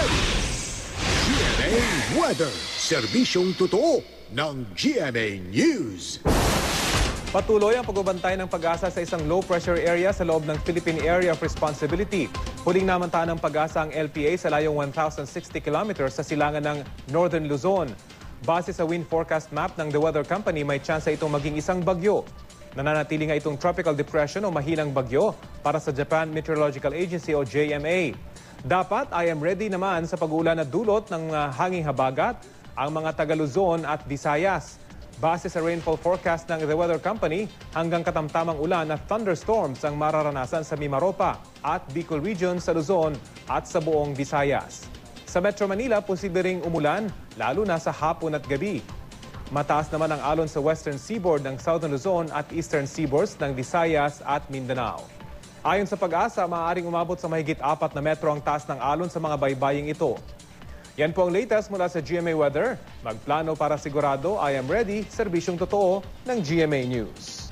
ready. GMA Weather. Serbisyong totoo ng GMA News. Patuloy ang pagbabantay ng Pag-asa sa isang low-pressure area sa loob ng Philippine Area of Responsibility. Huling namanta ng Pag-asa ang LPA sa layong 1,060 kilometers sa silangan ng Northern Luzon. Base sa wind forecast map ng The Weather Company, may tsansa itong maging isang bagyo. Nananatili nga itong tropical depression o mahinang bagyo para sa Japan Meteorological Agency o JMA. Dapat I am ready naman sa pag-ulan na dulot ng hanging habagat ang mga taga Luzon at Visayas. Base sa rainfall forecast ng The Weather Company, hanggang katamtamang ulan at thunderstorms ang mararanasan sa Mimaropa at Bicol Region sa Luzon at sa buong Visayas. Sa Metro Manila, posible ring umulan, lalo na sa hapon at gabi. Mataas naman ang alon sa western seaboard ng Southern Luzon at eastern seaboards ng Visayas at Mindanao. Ayon sa Pag-asa, maaaring umabot sa mahigit 4 na metro ang taas ng alon sa mga baybaying ito. Yan po ang latest mula sa GMA Weather. Magplano para sigurado, I am ready, serbisyong totoo ng GMA News.